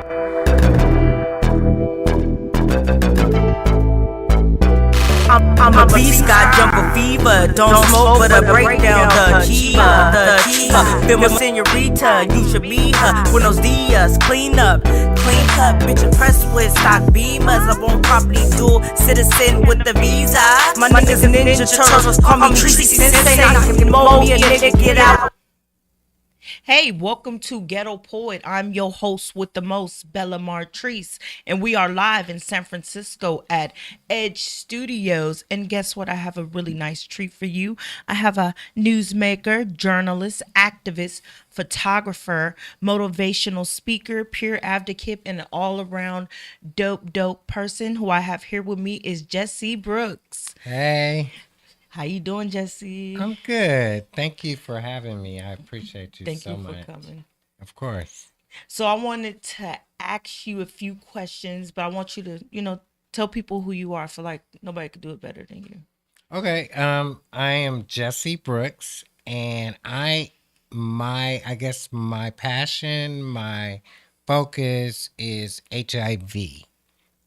I'm a beast, got jungle fever. Don't smoke, but I break down the chiva. The chiva, feel my senorita. You should be her. Buenos dias, clean up, clean cut. Bitch, impressed with stock beamers. I want property dual citizen with the visa. My niggas Ninja Turtles, call me Tracy Sensei. I can mold me a nigga, get out. Hey, welcome to Ghetto Poet. I'm your host with the most, Bella Martrice, and we are live in San Francisco at Edge Studios. And guess what? I have a really nice treat for you. I have a newsmaker, journalist, activist, photographer, motivational speaker, peer advocate, and an all-around dope person. Who I have here with me is Jesse Brooks. Hey. How you doing, Jesse? I'm good. Thank you for having me. I appreciate you so much. Thank you for coming. Of course. So I wanted to ask you a few questions, but I want you to, tell people who you are. I feel like nobody could do it better than you. Okay. I am Jesse Brooks, and I guess my passion, my focus is HIV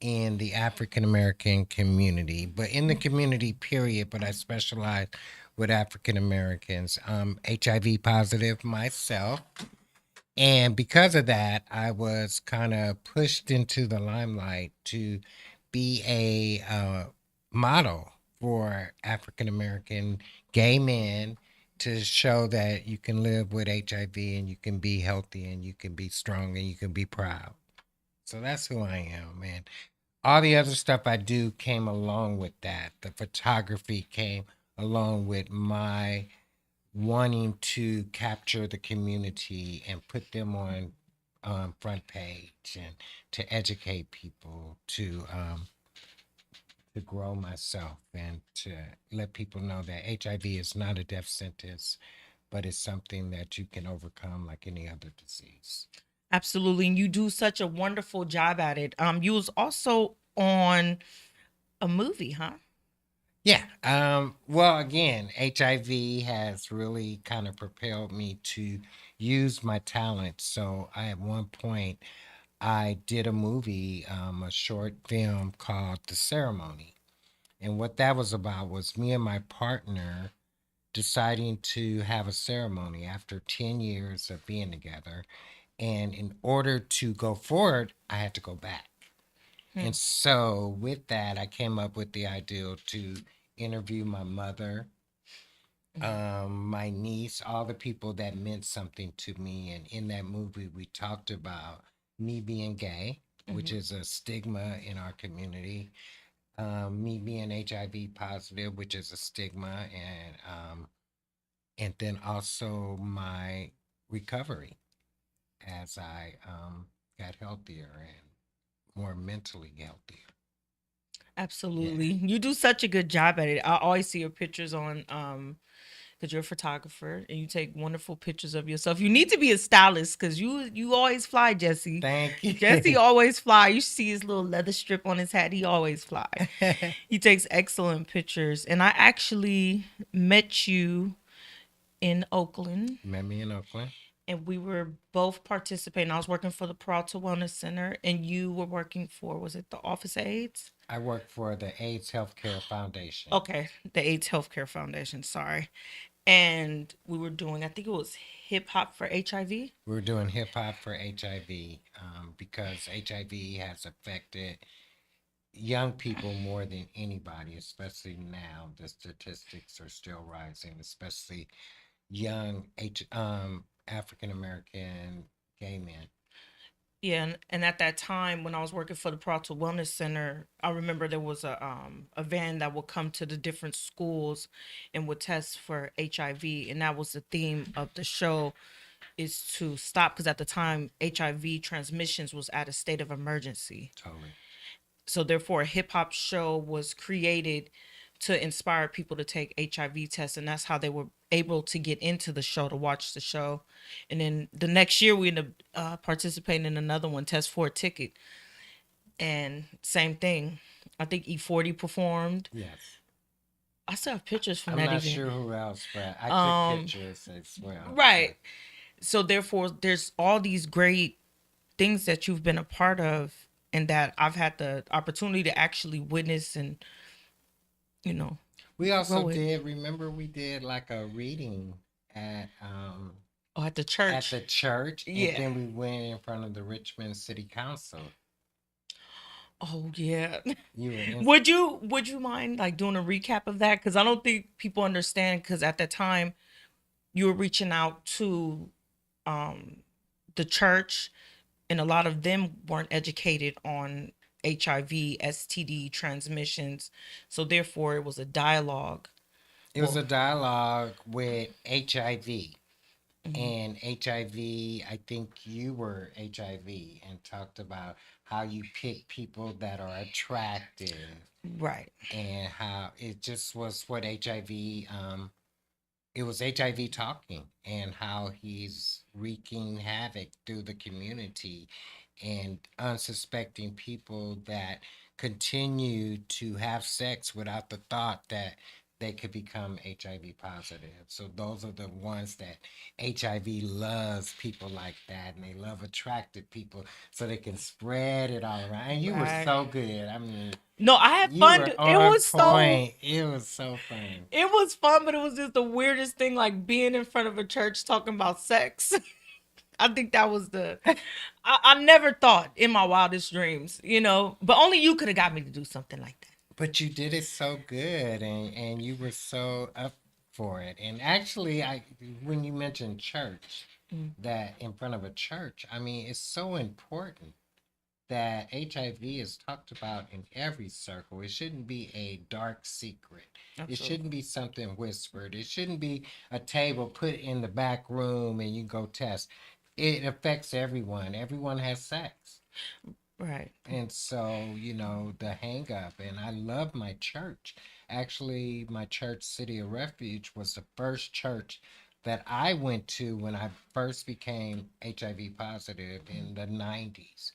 in the African American community, but in the community period, but I specialize with African Americans. I'm HIV positive myself. And because of that, I was kind of pushed into the limelight to be a model for African American gay men to show that you can live with HIV and you can be healthy and you can be strong and you can be proud. So that's who I am, man. All the other stuff I do came along with that. The photography came along with my wanting to capture the community and put them on front page and to educate people, to grow myself and to let people know that HIV is not a death sentence, but it's something that you can overcome like any other disease. Absolutely. And you do such a wonderful job at it. You was also on a movie, huh? Yeah. Well, again, HIV has really kind of propelled me to use my talent. So at one point, I did a movie, a short film called The Ceremony. And what that was about was me and my partner deciding to have a ceremony after 10 years of being together. And in order to go forward, I had to go back. And so with that, I came up with the idea to interview my mother, my niece, all the people that meant something to me. And in that movie, we talked about me being gay, which is a stigma in our community, me being HIV positive, which is a stigma, and then also my recovery as I got healthier and more mentally healthier. Absolutely. Yeah. You do such a good job at it. I always see your pictures on because you're a photographer and you take wonderful pictures of yourself. You need to be a stylist because you always fly, Jesse. Thank you. Jesse always fly. You see his little leather strip on his hat. He always fly. He takes excellent pictures. And I actually met you in Oakland. Met me in Oakland. And we were both participating. I was working for the Peralta Wellness Center, and you were working for, was it the Office of AIDS? I worked for the AIDS Healthcare Foundation. Okay, the AIDS Healthcare Foundation, sorry. And we were doing, I think it was hip hop for HIV. We were doing hip hop for HIV because HIV has affected young people more than anybody, especially now. The statistics are still rising, especially young African American gay men. Yeah, and at that time when I was working for the Peralta Wellness Center, I remember there was a van that would come to the different schools and would test for HIV, and that was the theme of the show, is to stop, because at the time HIV transmissions was at a state of emergency. Totally. So therefore a hip hop show was created to inspire people to take HIV tests, and that's how they were able to get into the show, to watch the show. And then the next year we ended up participating in another one, Test for a Ticket, and same thing. I think Ep.4 performed. Yes. I still have pictures from I'm that not event. sure who else, but I took pictures as well. Right. So therefore there's all these great things that you've been a part of and that I've had the opportunity to actually witness and, you know, We also grow it. did, remember we did like a reading at Oh, at the at church. the church, and Yeah. then we went in front of the Richmond City Council. Oh yeah. You were in, Would you mind like doing a recap of that? Because I don't think people understand. Because at that time, you were reaching out to um, the church, and a lot of them weren't educated on HIV, STD transmissions. So therefore, it was a dialogue. it was Well, a dialogue with HIV. mhm, And HIV, I think you were HIV and talked about how you pick people that are attractive, right, and how it just was what HIV, it was HIV talking, and how he's wreaking havoc through the community, and unsuspecting people that continue to have sex without the thought that they could become HIV positive. So those are the ones that HIV loves, people like that, and they love attracted people so they can spread it all around. And you were right. so good. I mean, No, I had you fun. were It on was so. point. It was so fun. It was fun, but it was just the weirdest thing, like being in front of a church talking about sex. I think that was the. I never thought in my wildest dreams, but only you could have got me to do something like that. But you did it so good, and you were so up for it. And actually, I when you mentioned church, Mm, that in front of a church, I mean, it's so important that HIV is talked about in every circle. It shouldn't be a dark secret. It absolutely. shouldn't be something whispered. It shouldn't be a table put in the back room and you go test. It affects everyone. Everyone has sex. Right. And so, the hang up, and I love my church. Actually, my church, City of Refuge, was the first church that I went to when I first became HIV positive in the 90s,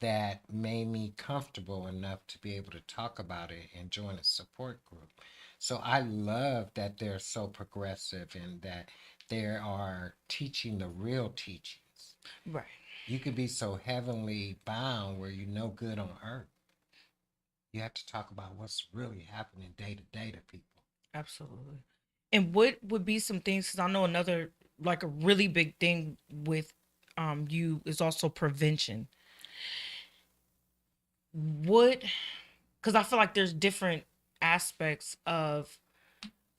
that made me comfortable enough to be able to talk about it and join a support group. So I love that they're so progressive and that they are teaching the real teachings. Right. You could be so heavenly bound where you know good on earth. You have to talk about what's really happening day to day to people. Absolutely. And what would be some things? Because I know another, like a really big thing with you is also prevention. What? Because I feel like there's different aspects of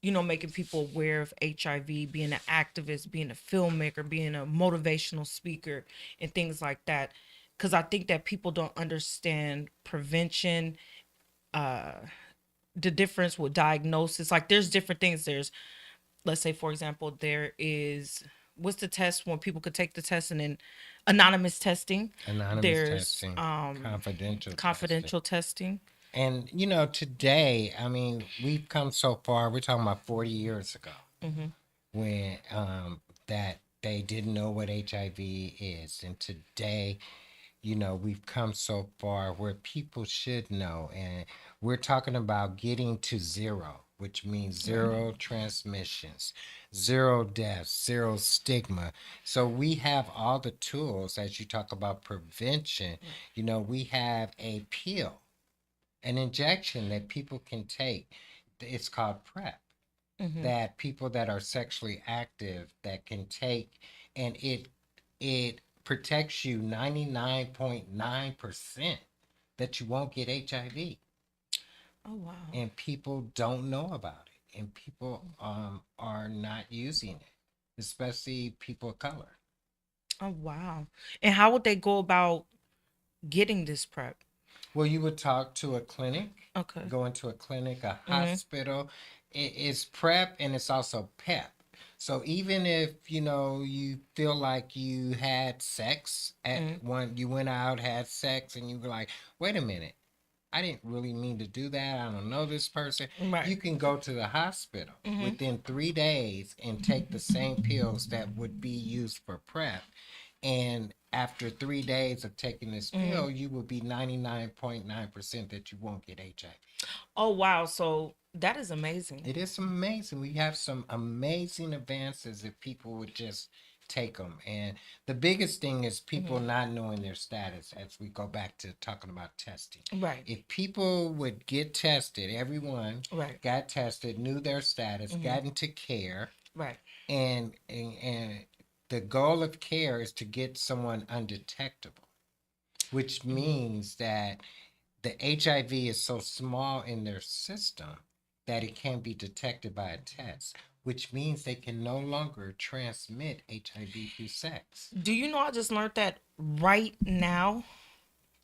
making people aware of HIV, being an activist, being a filmmaker, being a motivational speaker, and things like that. Because I think that people don't understand prevention, uh, the difference with diagnosis. Like, there's different things. There's, let's say, for example, there is, what's the test when people could take the test, and then anonymous testing. Anonymous There's testing, confidential testing. confidential testing. And, today, I mean, we've come so far. We're talking about 40 years ago Hmm. when that they didn't know what HIV is. And today, we've come so far where people should know. And we're talking about getting to zero, which means zero transmissions, zero deaths, zero stigma. So we have all the tools as you talk about prevention. We have a pill, an injection that people can take. It's called PrEP, Hmm. that people that are sexually active that can take, and it protects you 99.9% that you won't get HIV. Oh wow. And people don't know about it, and people are not using it, especially people of color. Oh wow. And how would they go about getting this prep? Well, you would talk to a clinic, Okay. go into a clinic, a Hmm. hospital. It's PrEP and it's also PEP. So even if you feel like you had sex at Hmm. one, you went out, had sex, and you were like, wait a minute, I didn't really mean to do that. I don't know this person. Right. You can go to the hospital Hmm. within 3 days and take the same pills that would be used for PrEP. And after 3 days of taking this Hmm. pill, you will be 99.9% that you won't get HIV. Oh wow. So that is amazing. It is amazing. We have some amazing advances if people would just take them. And the biggest thing is people not knowing their status, as we go back to talking about testing. Right. If people would get tested, everyone got tested, knew their status, got into care. Right. And the goal of care is to get someone undetectable, which means that the HIV is so small in their system that it can be detected by a test, which means they can no longer transmit HIV through sex. Do you know I just learned that right now?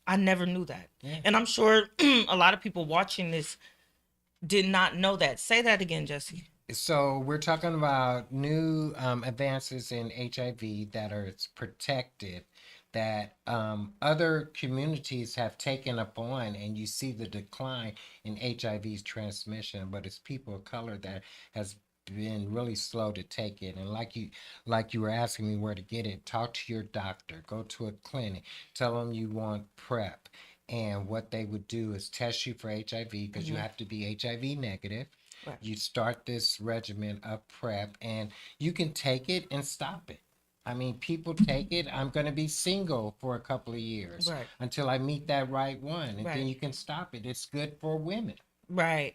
I never knew that. Yeah. And I'm sure a lot of people watching this did not know that. Say that again, Jesse. So we're talking about new advances in HIV that are protected, that other communities have taken up on, and you see the decline in HIV's transmission, but it's people of color that has been really slow to take it. And like you were asking me where to get it, talk to your doctor, go to a clinic, tell them you want PrEP, and what they would do is test you for HIV, because you have to be HIV negative. Right. You start this regimen of PrEP, and you can take it and stop it. I mean, people take it. I'm going to be single for a couple of years until I meet that right one, and then you can stop it. It's good for women. Right.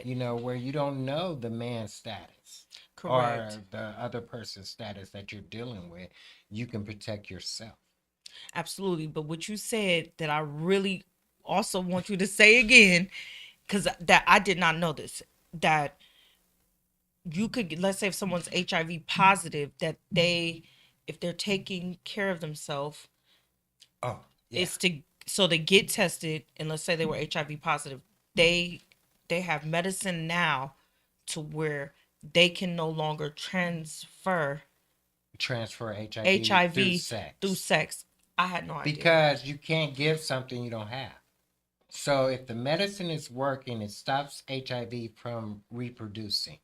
You know, where you don't know the man's status or the other person's status that you're dealing with. You can protect yourself. Absolutely. But what you said that I really also want you to say again, because that I did not know this, that you could, let's say if someone's HIV positive, that if they're taking care of themselves, it's so they get tested, and let's say they were HIV positive, they have medicine now to where they can no longer transfer HIV through sex. I had no idea. Because you can't give something you don't have. So if the medicine is working, it stops HIV from reproducing.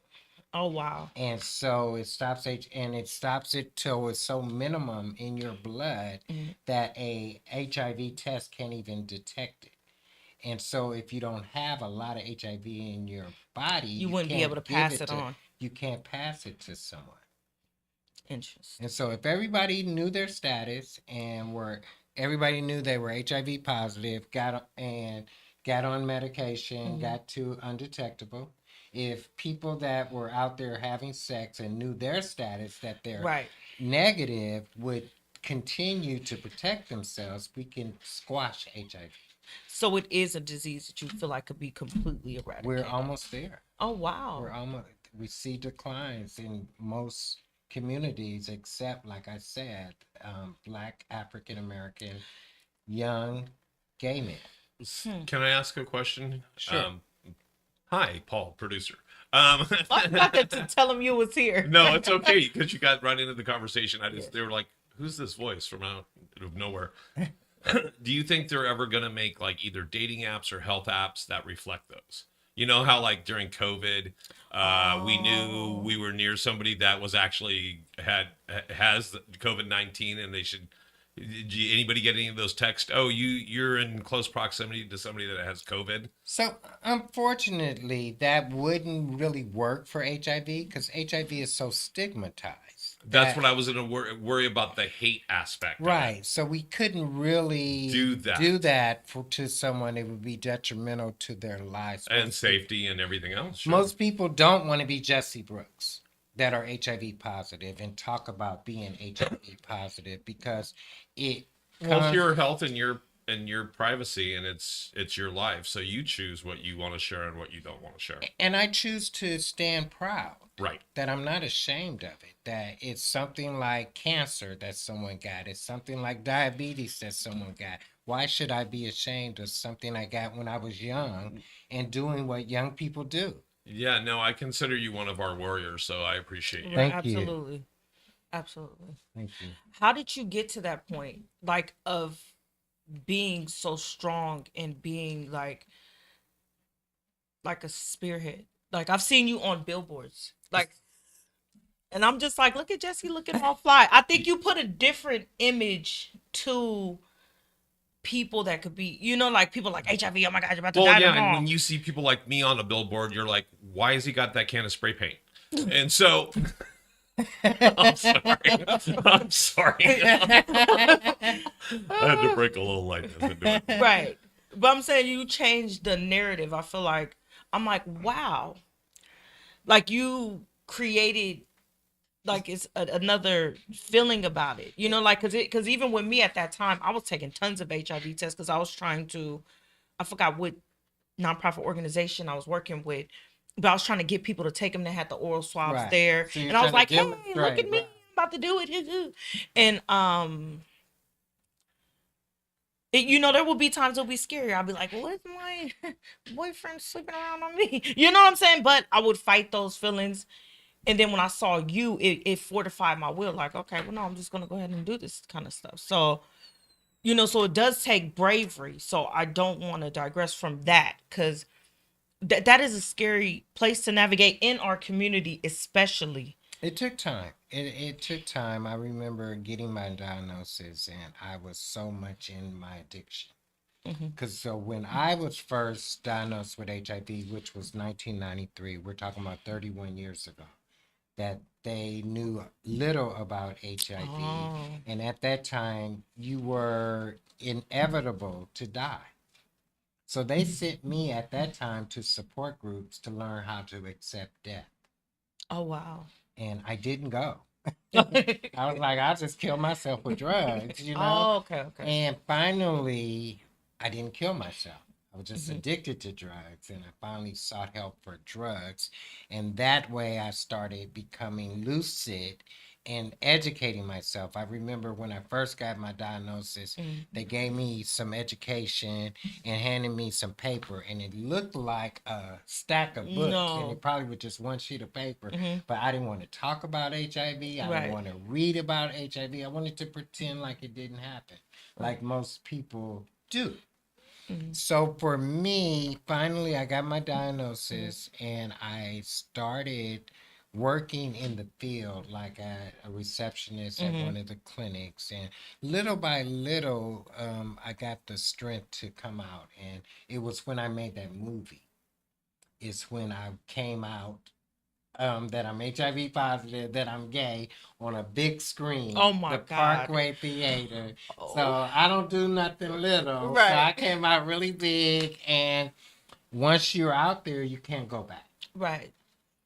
Oh, wow. And so it stops it till it's so minimum in your blood that a HIV test can't even detect it. And so if you don't have a lot of HIV in your body, you wouldn't be able to pass it on. You can't pass it to someone. Interesting. And so if everybody knew their status and everybody knew they were HIV positive, got on medication, got to undetectable. If people that were out there having sex and knew their status, that they're negative, would continue to protect themselves, we can squash HIV. So it is a disease that you feel like could be completely eradicated. We're almost there. Oh, wow. We see declines in most communities, except, like I said, Black, African American, young, gay men. Can I ask a question? Sure. Hi, Paul, producer. I'm not going to tell him you was here. No, it's okay, because you got right into the conversation. They were like, who's this voice from out of nowhere? Do you think they're ever going to make like either dating apps or health apps that reflect those? You know how like during COVID, we knew we were near somebody that was actually has COVID-19, and they should. Did anybody get any of those texts? Oh, you're in close proximity to somebody that has COVID. So unfortunately, that wouldn't really work for HIV, because HIV is so stigmatized. That's what I was going to worry about, the hate aspect. Right. So we couldn't really do that to someone. It would be detrimental to their lives and safety and everything else. Sure. Most people don't want to be Jesse Brooks that are HIV positive and talk about being HIV positive, because it's your health and your privacy, and it's your life. So you choose what you want to share and what you don't want to share. And I choose to stand proud. Right. That I'm not ashamed of it. That it's something like cancer that someone got. It's something like diabetes that someone got. Why should I be ashamed of something I got when I was young and doing what young people do? Yeah, no, I consider you one of our warriors, so I appreciate you. Thank Absolutely. you. Absolutely. Thank you. How did you get to that point, like, of being so strong and being like a spearhead? Like, I've seen you on billboards, like, and I'm just like, look at Jesse looking all fly. I think you put a different image to people that could be, like people like HIV. Oh my God, you're about to die. Well, yeah, and when you see people like me on a billboard, you're like, why has he got that can of spray paint? And so, I'm sorry. I'm sorry. I had to break a little lightness into it. Right. But I'm saying you changed the narrative. I feel like I'm like, wow. Like you created like it's another feeling about it. You know, like cuz even with me at that time, I was taking tons of HIV tests cuz I was trying to I forgot what nonprofit organization I was working with, but I was trying to get people to take them. They had the oral swabs Right. there, So you're and I was trying like, to "Hey, look demonstrate, at me! right. I'm about to do it." And you know, there will be times it'll be scary. I'll be like, "What is my boyfriend sleeping around on me?" You know what I'm saying? But I would fight those feelings, and then when I saw you, it fortified my will. Like, okay, well, no, I'm just gonna go ahead and do this kind of stuff. So you know, so it does take bravery. So I don't want to digress from that because that is a scary place to navigate in our community, especially. It took time. It took time. I remember getting my diagnosis, and I was so much in my addiction. Because so when I was first diagnosed with HIV, which was 1993, we're talking about 31 years ago, that they knew little about HIV. Oh. And at that time, you were inevitable to die. So they sent me at that time to support groups to learn how to accept death. Oh wow. And I didn't go. I was like, I'll just kill myself with drugs, you know? Oh, okay. And finally, I didn't kill myself. I was just addicted to drugs, and I finally sought help for drugs. And that way I started becoming lucid and educating myself. I remember when I first got my diagnosis, they gave me some education and handed me some paper, and it looked like a stack of books, and it probably was just one sheet of paper. But I didn't want to talk about HIV. I didn't want to read about HIV. I wanted to pretend like it didn't happen, like most people do. So for me, finally, I got my diagnosis, and I started working in the field, like a receptionist at one of the clinics. And little by little, I got the strength to come out. And it was when I made that movie. It's when I came out that I'm HIV positive, that I'm gay on a big screen. Oh my the God. Parkway Theater. Oh. So I don't do nothing little. Right. So I came out really big, and once you're out there, you can't go back. Right.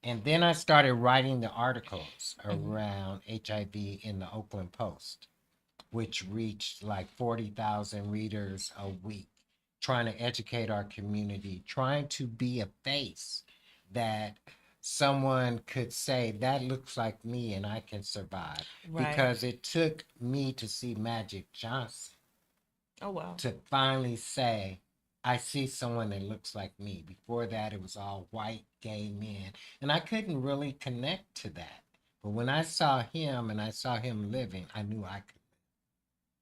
And then I started writing the articles around HIV in the Oakland Post, which reached like 40,000 readers a week, trying to educate our community, trying to be a face that someone could say, that looks like me and I can survive. Right. Because it took me to see Magic Johnson Oh wow. to finally say, I see someone that looks like me. Before that, it was all white gay men. And I couldn't really connect to that. But when I saw him and I saw him living, I knew I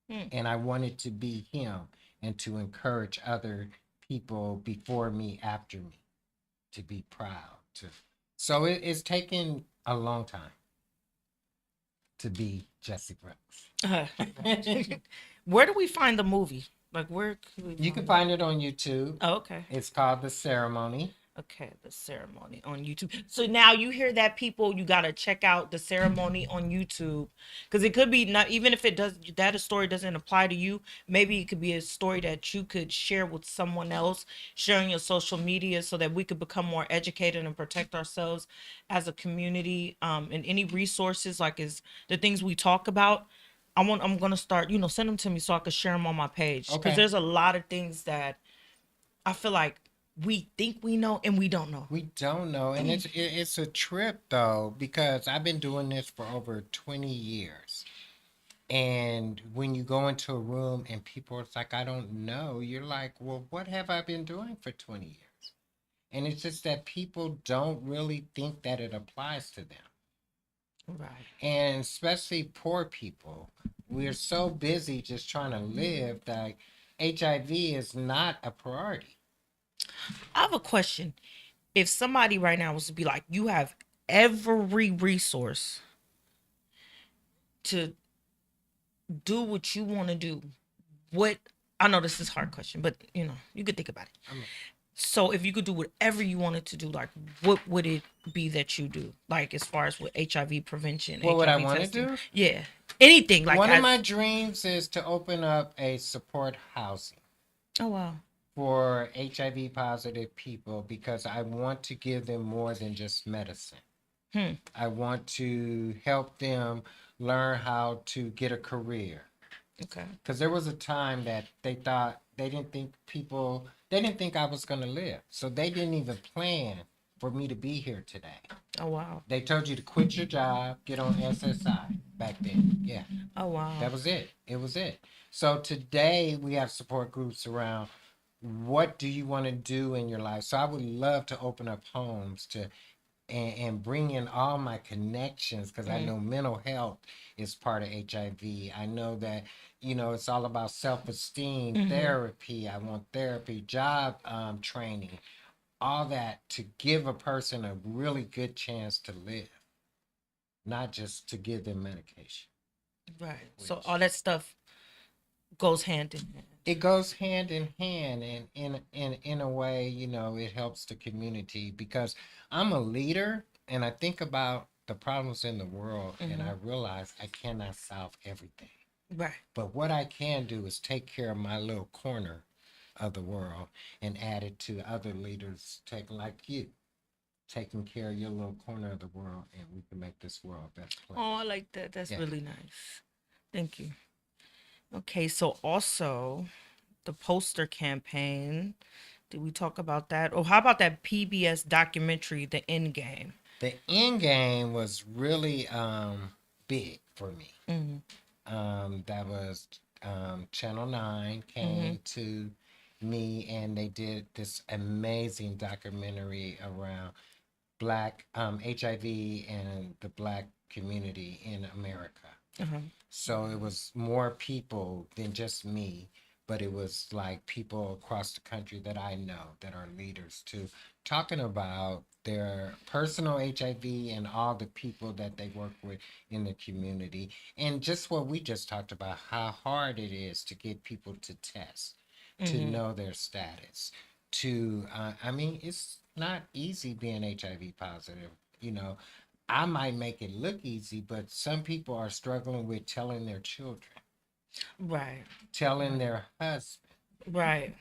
could. And I wanted to be him and to encourage other people before me, after me, to be proud. So it's taken a long time to be Jesse Brooks. Where do we find the movie? Like, where could we You can find it on YouTube. Oh, okay. It's called The Ceremony. Okay, The Ceremony on YouTube. So now you hear that, people, you got to check out The Ceremony on YouTube, because it could be, not even if it does, that a story doesn't apply to you, maybe it could be a story that you could share with someone else, sharing your social media, so that we could become more educated and protect ourselves as a community. And any resources, like is the things we talk about, I'm gonna start, send them to me so I could share them on my page, because Okay. there's a lot of things that I feel like we think we know and we don't know. We don't know. And it's a trip, though, because I've been doing this for over 20 years. And when you go into a room and people are like, I don't know, you're like, well, what have I been doing for 20 years? And it's just that people don't really think that it applies to them. Right. And especially poor people. We're so busy just trying to live that HIV is not a priority. I have a question. If somebody right now was to be like, you have every resource to do what you want to do, what, I know this is a hard question, but you could think about it. So if you could do whatever you wanted to do, like what would it be that you do? Like as far as with HIV prevention, What would I HIV want to testing. do? Yeah. Anything like One of as my dreams is to open up a support housing oh wow. for HIV positive people because I want to give them more than just medicine. Hmm. I want to help them learn how to get a career. Okay. Because there was a time that they didn't think I was going to live. So they didn't even plan for me to be here today. Oh wow. They told you to quit your job, get on SSI back then. Yeah, Oh wow. that was it. It was it. So today we have support groups around what do you want to do in your life. So I would love to open up homes to and bring in all my connections because I know mental health is part of HIV. I know that, it's all about self-esteem, therapy. I want therapy, job training, all that to give a person a really good chance to live, not just to give them medication. Right. So all that stuff goes hand in hand. It goes hand in hand, and in a way, it helps the community because I'm a leader and I think about the problems in the world and I realize I cannot solve everything. Right. But what I can do is take care of my little corner of the world and add it to other leaders like you, taking care of your little corner of the world, and we can make this world a better place. Oh, I like that. That's Yeah. really nice. Thank you. Okay, so also the poster campaign. Did we talk about that? Or how about that PBS documentary, The End Game? The end game was really big for me. That was Channel 9 came to me and they did this amazing documentary around Black HIV and the Black community in America. So it was more people than just me, but it was like people across the country that I know that are leaders too, talking about their personal HIV and all the people that they work with in the community. And just what we just talked about, how hard it is to get people to test, to know their status, it's not easy being HIV positive, I might make it look easy, but some people are struggling with telling their children, Right. telling their husband, Right.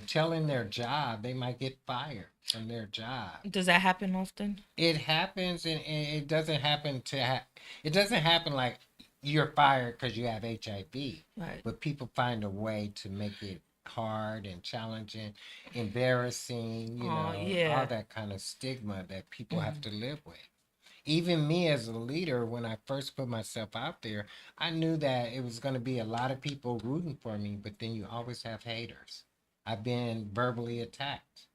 telling their job. They might get fired from their job. Does that happen often? It happens, and it doesn't happen it doesn't happen like you're fired because you have HIV. Right. But people find a way to make it hard and challenging, embarrassing, yeah. all that kind of stigma that people have to live with. Even me as a leader, when I first put myself out there, I knew that it was going to be a lot of people rooting for me, but then you always have haters. I've been verbally attacked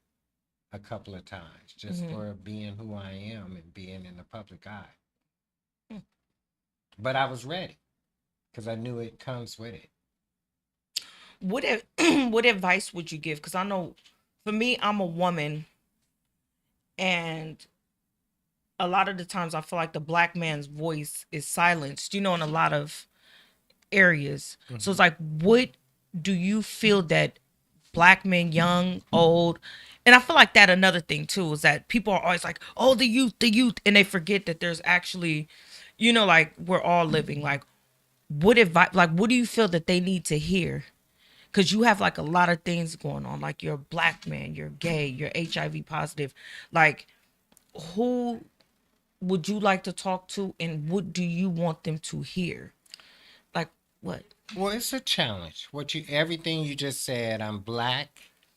a couple of times just for being who I am and being in the public eye. But I was ready because I knew it comes with it. What advice would you give? Because I know for me, I'm a woman, and a lot of the times I feel like the Black man's voice is silenced, in a lot of areas. So it's like, what do you feel that Black men, young, old, and I feel like that another thing too is that people are always like, oh, the youth, and they forget that there's actually, like we're all living. Like, what advice? Like, what do you feel that they need to hear? Because you have like a lot of things going on. Like, you're a Black man, you're gay, you're HIV positive. Like, who would you like to talk to, and what do you want them to hear? Like, what? Well, it's a challenge. Everything you just said, I'm Black,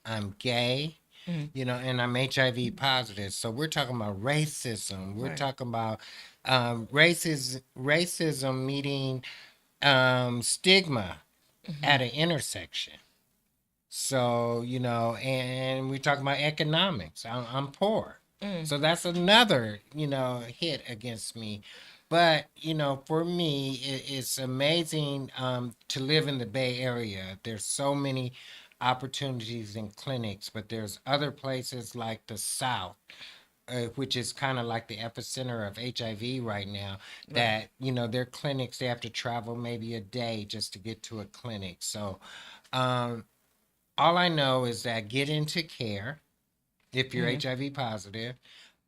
I'm gay, and I'm HIV positive. So we're talking about racism. We're talking about racism meeting stigma at an intersection. So, and we're talking about economics. I'm poor. So that's another, hit against me. But, for me, it's amazing to live in the Bay Area. There's so many opportunities in clinics, but there's other places like the South, which is kind of like the epicenter of HIV right now, that, their clinics, they have to travel maybe a day just to get to a clinic. So all I know is that get into care if you're Mhm. HIV positive.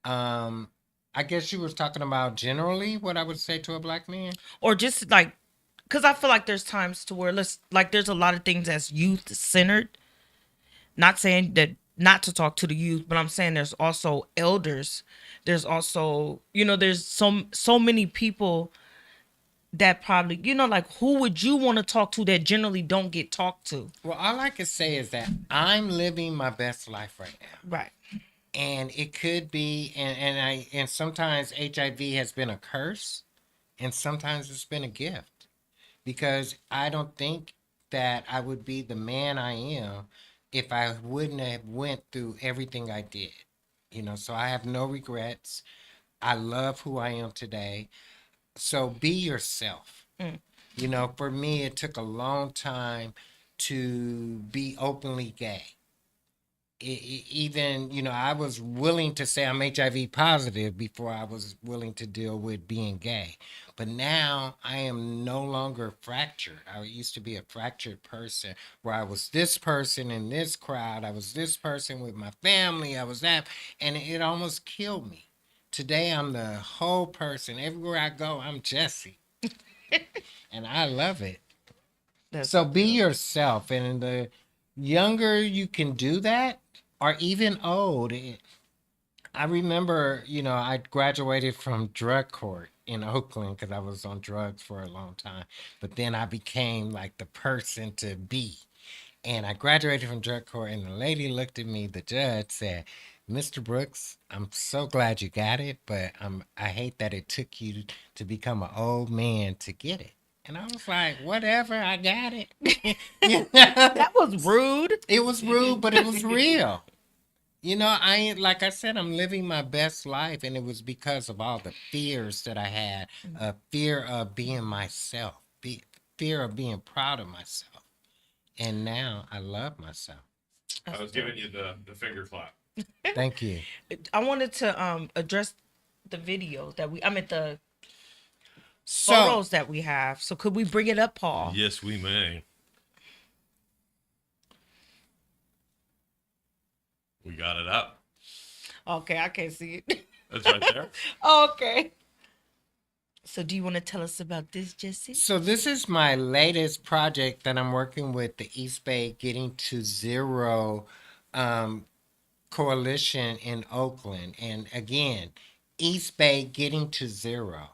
Um, I guess you was talking about generally what I would say to a black man. Or just like, because I feel like there's times to where there's a lot of things that's youth centered. Not saying that not to talk to the youth, but I'm saying there's also elders. There's also, there's so many people that probably, like, who would you want to talk to that generally don't get talked to? Well, all I can say is that I'm living my best life right now. Right. And it could be, and sometimes HIV has been a curse, and sometimes it's been a gift, because I don't think that I would be the man I am if I wouldn't have went through everything I did. So I have no regrets. I love who I am today. So be yourself. Mm. For me, it took a long time to be openly gay. Even, I was willing to say I'm HIV positive before I was willing to deal with being gay. But now I am no longer fractured. I used to be a fractured person where I was this person in this crowd. I was this person with my family. I was that. And it almost killed me. Today, I'm the whole person. Everywhere I go, I'm Jesse. And I love it. So be yourself. And the younger you can do that, or even old. I remember, I graduated from drug court in Oakland because I was on drugs for a long time. But then I became like the person to be. And I graduated from drug court, and the lady looked at me, the judge said, "Mr. Brooks, I'm so glad you got it, but I hate that it took you to become an old man to get it." And I was like, whatever, I got it. That was rude. It was rude, but it was real. Like I said, I'm living my best life, and it was because of all the fears that I had. Fear of being myself, fear of being proud of myself. And now I love myself. I was giving you the finger clap. Thank you. I wanted to address the video I meant the So, photos that we have. So could we bring it up, Paul? Yes, we may. We got it up. Okay, I can't see it. That's right there. Okay. So do you want to tell us about this, Jesse? so this is my latest project that I'm working with the East Bay Getting to Zero coalition in Oakland. And again, East Bay Getting to Zero.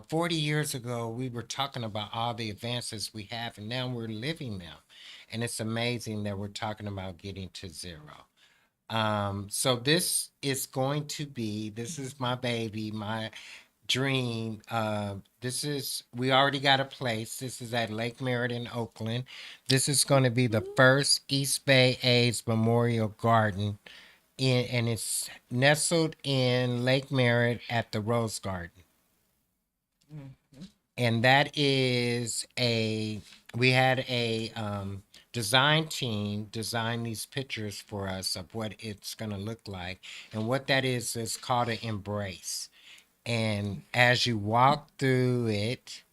40 years ago, we were talking about all the advances we have, and now we're living them. And it's amazing that we're talking about getting to zero. So this is this is my baby, my dream. We already got a place. This is at Lake Merritt in Oakland. This is going to be the first East Bay AIDS Memorial Garden, and it's nestled in Lake Merritt at the Rose Garden. And that is we had a design team design these pictures for us of what it's going to look like. And what that is called an embrace. And as you walk through it,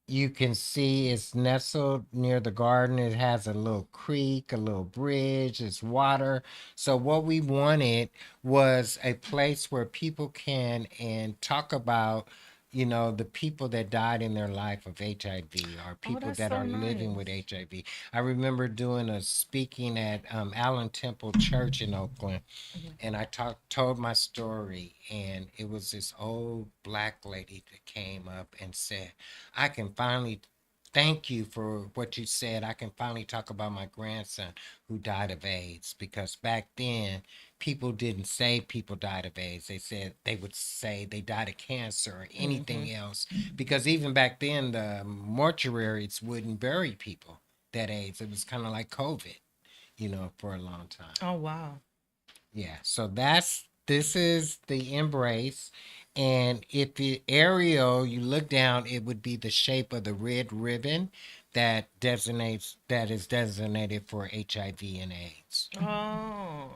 you can see it's nestled near the garden. It has a little creek, a little bridge, it's water. So what we wanted was a place where people can and talk about, the people that died in their life of HIV, or people that's that so are living nice. with HIV. I remember doing a speaking at Allen Temple Church in Oakland, and I told my story, and it was this old black lady that came up and said, "I can finally thank you for what you said. I can finally talk about my grandson who died of AIDS," because back then people didn't say people died of AIDS. They would say they died of cancer or anything else, because even back then the mortuaries wouldn't bury people that AIDS. It was kind of like COVID, for a long time. Oh, wow. Yeah, so this is the embrace. And if the aerial, you look down, it would be the shape of the red ribbon that is designated for HIV and AIDS. Oh.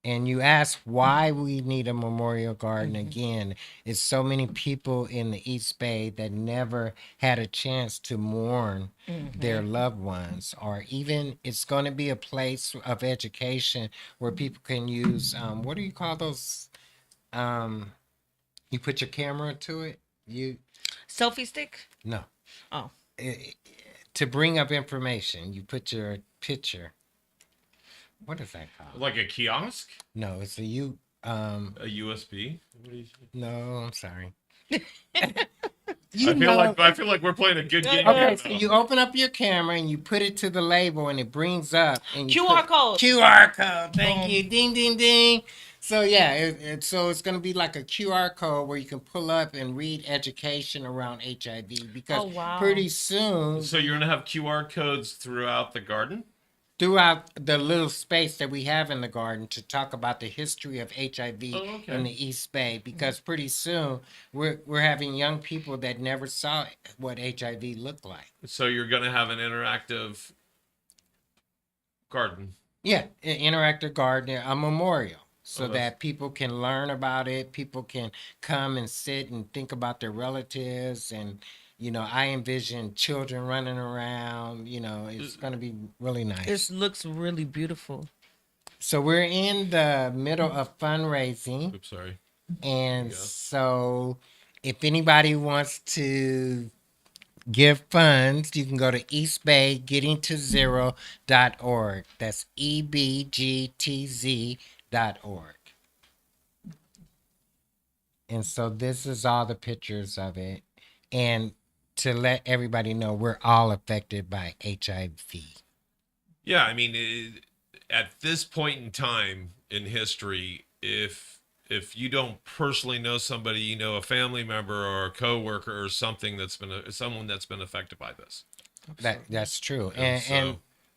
And you ask why we need a memorial garden again. It's so many people in the East Bay that never had a chance to mourn their loved ones, or even it's going to be a place of education where people can use what do you call those? You put your camera to it. You Selfie stick. no Oh, I- to bring up information. You put your picture. What is that called? Like a kiosk, No, it's a you. a USB. What do you say? No, I'm sorry. I feel like we're playing a good game. Okay, right so now. you open up your camera and you put it to the label and it brings up and you QR put- code. QR code. Thank Boom. you. Ding ding ding. So yeah, so it's gonna be like a QR code where you can pull up and read education around HIV because Oh, wow. pretty soon So you're gonna have QR codes throughout the garden. throughout the little space that we have in the garden to talk about the history of HIV Oh, okay. in the East Bay, because pretty soon we're having young people that never saw what HIV looked like. So you're gonna have an interactive garden. Yeah, an interactive garden, a memorial, so Oh, that's- that people can learn about it. People can come and sit and think about their relatives, and I envision children running around. It's going to be really nice. this looks really beautiful. So we're in the middle of fundraising, Oops, sorry. and go. so if anybody wants to give funds, you can go to eastbaygettingtozero.org. That's EBGTZ.org. And so this is all the pictures of it. And to let everybody know, we're all affected by HIV. Yeah, I mean, at this point in time in history, if you don't personally know somebody, a family member or a coworker or something someone that's been affected by this. That's true. And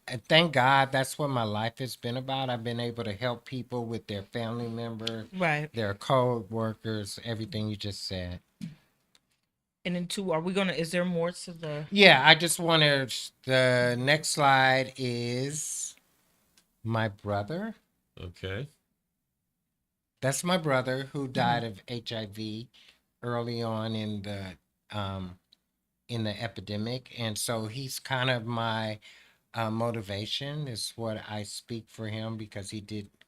And thank God that's what my life has been about. I've been able to help people with their family members, Right. their co-workers, everything you just said. And then is there more to the? Yeah, I just wanted, the next slide is my brother. Okay. That's my brother who died of HIV early on in the epidemic, and so he's kind of my motivation. Is what I speak for him because he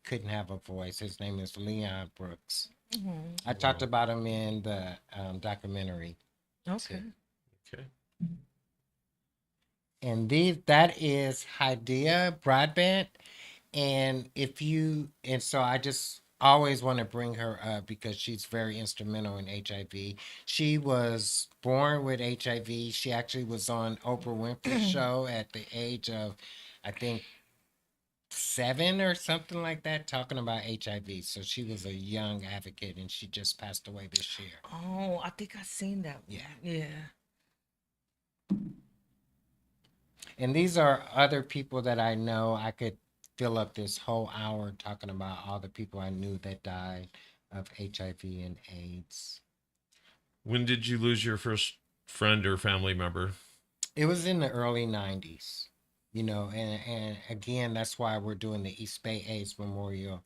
couldn't have a voice. His name is Leon Brooks. I talked about him in the documentary. Okay. Okay. And that is Hydea Broadbent. And so I just always want to bring her up because she's very instrumental in HIV. She was born with HIV. She actually was on Oprah Winfrey's show at the age of, I think, 7 or something like that, talking about HIV. So she was a young advocate, and she just passed away this year. Oh, I think I seen that one. Yeah. And these are other people that I know. I could fill up this whole hour talking about all the people I knew that died of HIV and AIDS. When did you lose your first friend or family member? It was in the early 90s, and again, that's why we're doing the East Bay AIDS Memorial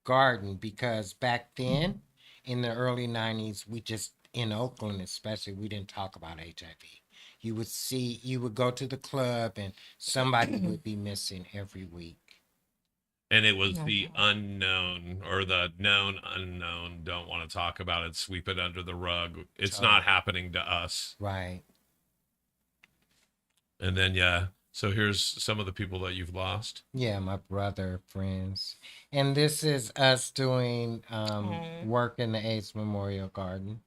Garden, because back then in the early 90s, in Oakland especially, we didn't talk about HIV. You would go to the club and somebody would be missing every week. And it was the unknown or the known unknown. Don't want to talk about it. Sweep it under the rug. It's not happening to us. Right. And then, yeah. So here's some of the people that you've lost. Yeah, my brother, friends. And this is us doing work in the AIDS Memorial Garden.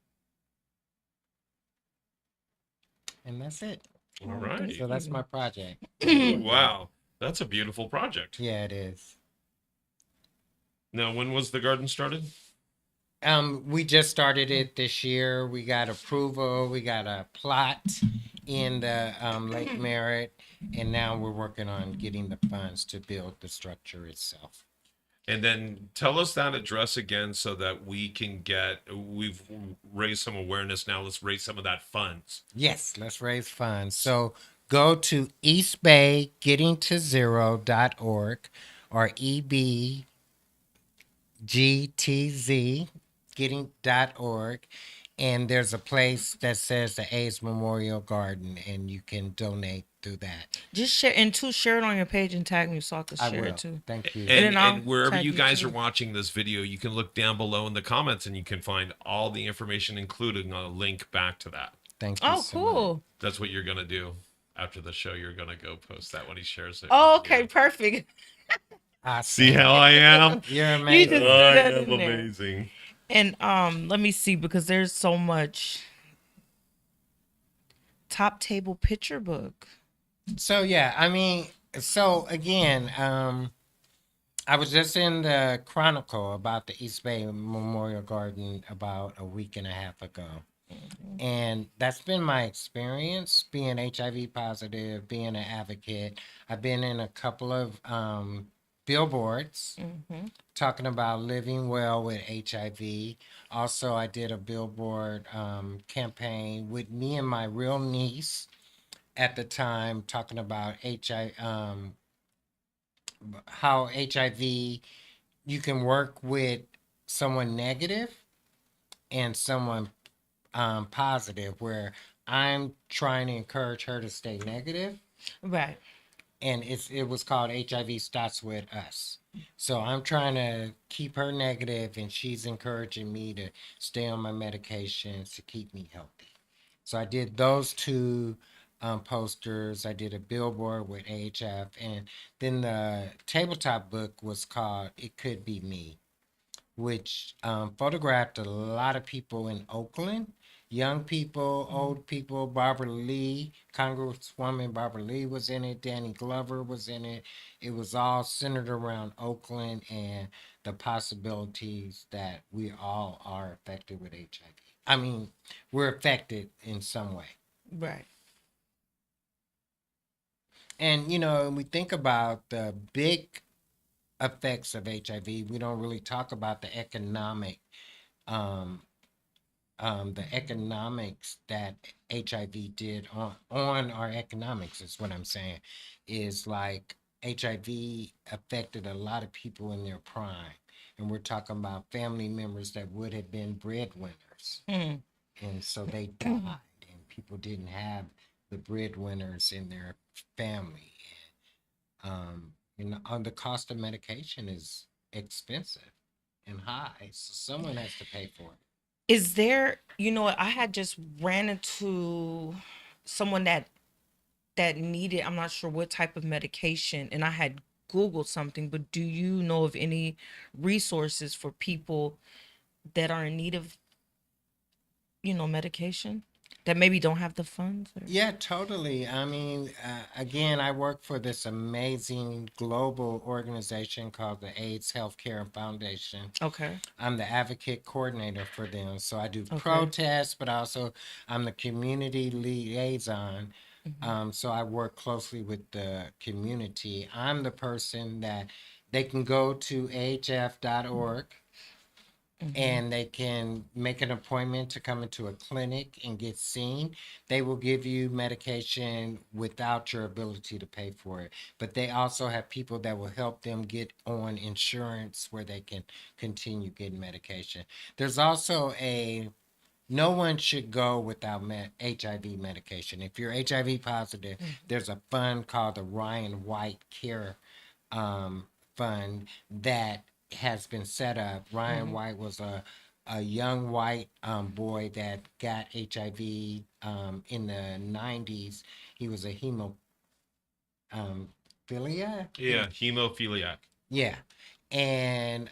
And that's it. All right. So that's my project. Wow. That's a beautiful project. Yeah, it is. Now, when was the garden started? We just started it this year. We got approval. We got a plot in the Lake Merritt, and now we're working on getting the funds to build the structure itself. And then tell us that address again so that we've raised some awareness. Now let's raise some of that funds. Yes, let's raise funds. So go to eastbaygettingtozero.org or GTZ, getting.org. And there's a place that says the AIDS Memorial Garden, and you can donate through that. Just share share it on your page and tag me so I can I share will. it too. Thank you. then I'll And wherever tag you you guys too. are watching this video, you can look down below in the comments and you can find all the information, including a link back to that. Thank you Oh, so much. cool. That's what you're gonna do after the show. You're gonna go post that when he shares it. Oh, with you. okay, perfect. Awesome. See how I am? You're You amazing. just do I that am in there. amazing. And let me see because there's so much. Top table picture book. So yeah, I mean, so again, I was just in the Chronicle about the East Bay Memorial Garden about a week and a half ago. And that's been my experience being HIV positive, being an advocate. I've been in a couple of billboards talking about living well with HIV. Also, I did a billboard campaign with me and my real niece at the time talking about how HIV, you can work with someone negative and someone positive, where I'm trying to encourage her to stay negative, Right. and it was called HIV Starts With Us. So I'm trying to keep her negative, and she's encouraging me to stay on my medications to keep me healthy. So I did those two posters. I did a billboard with AHF, and then the tabletop book was called It Could Be Me, which photographed a lot of people in Oakland, young people, old people. Barbara Lee, Congresswoman Barbara Lee was in it. Danny Glover was in it. It was all centered around Oakland and the possibilities that we all are affected with HIV. I mean, we're affected in some way. Right. And, you know, when we think about the big effects of HIV, we don't really talk about the economic, the economics that HIV did on our economics, is what I'm saying. Is like HIV affected a lot of people in their prime. And we're talking about family members that would have been breadwinners. Mm. And so they died, and people didn't have the breadwinners in their family. And the cost of medication is expensive and high, so someone has to pay for it. Is there, I had just ran into someone that needed, I'm not sure what type of medication, and I had Googled something, but do you know of any resources for people that are in need of, medication that maybe don't have the funds? Or... Yeah, totally. I mean, again, I work for this amazing global organization called the AIDS Healthcare Foundation. Okay. I'm the advocate coordinator for them. So I do Okay. protests, but also I'm the community liaison. So I work closely with the community. I'm the person that they can go to ahf.org and they can make an appointment to come into a clinic and get seen. They will give you medication without your ability to pay for it. But they also have people that will help them get on insurance where they can continue getting medication. There's also no one should go without HIV medication. If you're HIV positive, there's a fund called the Ryan White Care Fund that has been set up. Ryan White was a young white boy that got HIV in the 90s. He was a hemophiliac. Yeah, hemophiliac. Yeah. And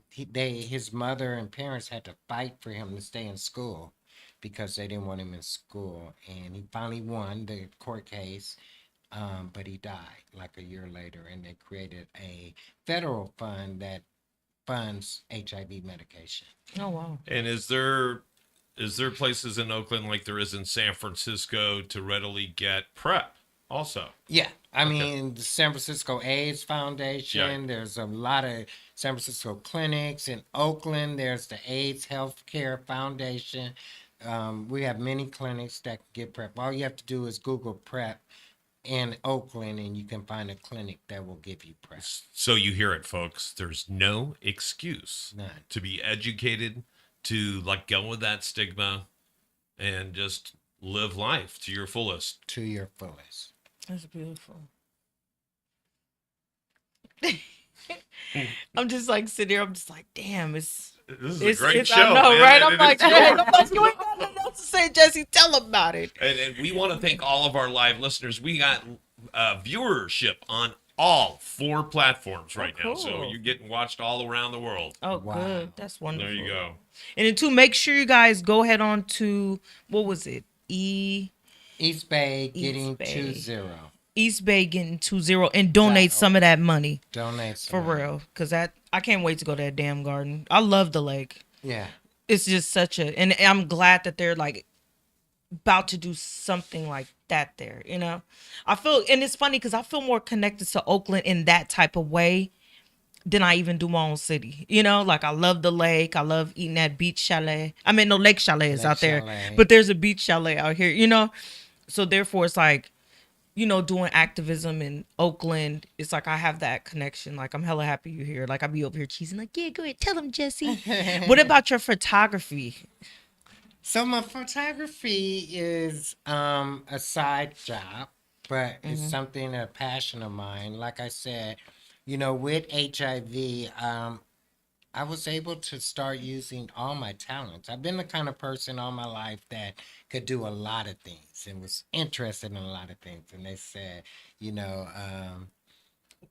his mother and parents had to fight for him to stay in school because they didn't want him in school. And he finally won the court case, but he died like a year later. And they created a federal fund that funds HIV medication. Oh, wow. And is there places in Oakland like there is in San Francisco to readily get PrEP also? Yeah. I mean, the San Francisco AIDS Foundation, Yeah. there's a lot of San Francisco clinics. In Oakland, there's the AIDS Healthcare Foundation. We have many clinics that can get PrEP. All you have to do is Google PrEP in Oakland, and you can find a clinic that will give you PrEP. So you hear it, folks. There's no excuse None. to be educated, to like go with that stigma, and just live life to your fullest. To your fullest. That's beautiful. I'm just like sitting there. I'm just like, damn, This is a great show. I know, man. right? And I'm like, it's hey, yours. you ain't got nothing else to say, Jesse. Tell them about it. And we want to thank all of our live listeners. We got viewership on all 4 platforms right now. So cool. you're getting watched all around the world. Oh, Wow. good. That's wonderful. There you go. And then, too, make sure you guys go ahead on to, what was it? East Bay getting Bay. 2-0. East Bay getting 2-0 and donate some of that money. Donate For some. real. Because I can't wait to go to that damn garden. I love the lake. Yeah. It's just such a, and I'm glad that they're like about to do something like that there, you know? I feel, and it's funny because I feel more connected to Oakland in that type of way than I even do my own city. You know, like I love the lake. I love eating at beach chalet. I mean, no, lake chalet is Lake out there, chalet. but there's a beach chalet out here, you know? So therefore it's like, you know, doing activism in Oakland, it's like I have that connection. Like I'm hella happy you're here. Like I be over here cheesing like, yeah, go ahead, tell them, Jesse. What about your photography? So my photography is a side job, but it's something, a passion of mine. Like I said, you know, with HIV, I was able to start using all my talents. I've been the kind of person all my life that could do a lot of things and was interested in a lot of things. And they said, you know,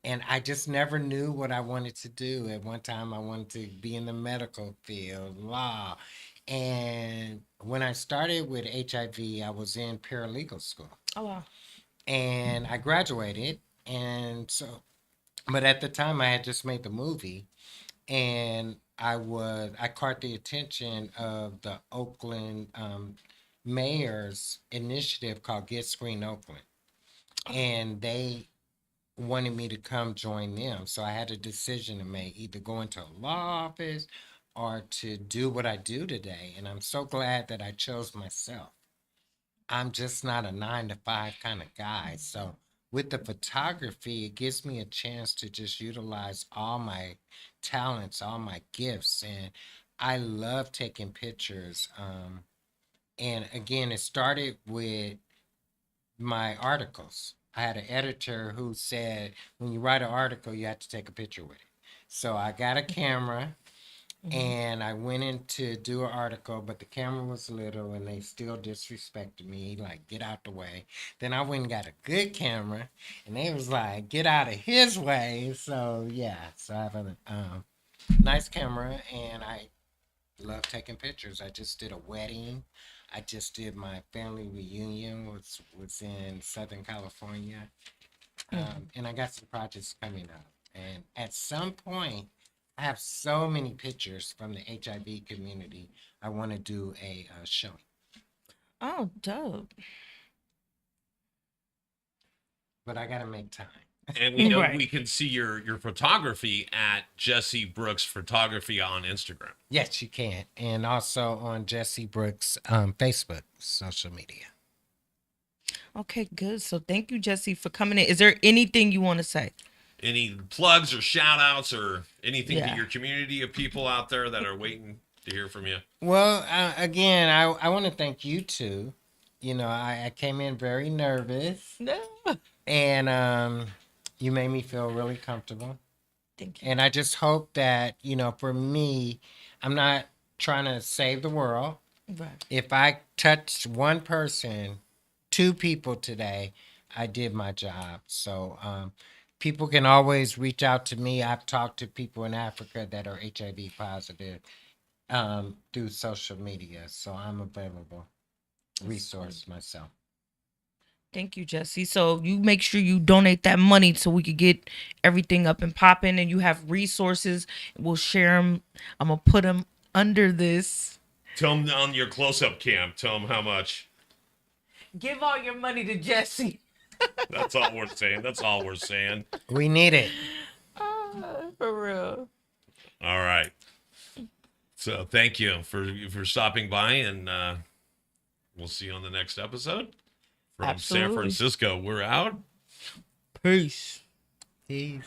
and I just never knew what I wanted to do. At one time, I wanted to be in the medical field, law. And when I started with HIV, I was in paralegal school. Oh, wow. And I graduated. And so, but at the time, I had just made the movie. And I caught the attention of the Oakland mayor's initiative called Get Screen Oakland. And they wanted me to come join them. So I had a decision to make, either go into a law office or to do what I do today. And I'm so glad that I chose myself. I'm just not a 9-to-5 kind of guy. So with the photography, it gives me a chance to just utilize all my talents, all my gifts. And I love taking pictures. And again, it started with my articles. I had an editor who said, when you write an article, you have to take a picture with it. So I got a camera and I went in to do an article, but the camera was little and they still disrespected me, like, get out the way. Then I went and got a good camera and they was like, get out of his way. So yeah, so I have a nice camera and I love taking pictures. I just did a wedding. I just did my family reunion, which was in Southern California. And I got some projects coming up. And at some point, I have so many pictures from the HIV community. I want to do a showing. Oh, dope. But I got to make time. And we know Right. we can see your photography at Jesse Brooks Photography on Instagram. Yes, you can. And also on Jesse Brooks Facebook, social media. Okay, good. So thank you, Jesse, for coming in. Is there anything you want to say? Any plugs or shout outs or anything Yeah. to your community of people out there that are waiting to hear from you? Well, again, I want to thank you two. You know, I came in very nervous. No. And you made me feel really comfortable. Thank you. And I just hope that, you know, for me, I'm not trying to save the world. Right. If I touch one person, 2 people today, I did my job. So people can always reach out to me. I've talked to people in Africa that are HIV positive through social media. So I'm available. Resource myself. Thank you, Jesse. So you make sure you donate that money so we could get everything up and popping, and you have resources. We'll share them. I'm going to put them under this. Tell them on your close-up cam. Tell them how much. Give all your money to Jesse. That's all we're saying. That's all we're saying. We need it. For real. All right. So thank you for stopping by, and we'll see you on the next episode. From San Absolutely. Francisco, we're out. Peace. Peace.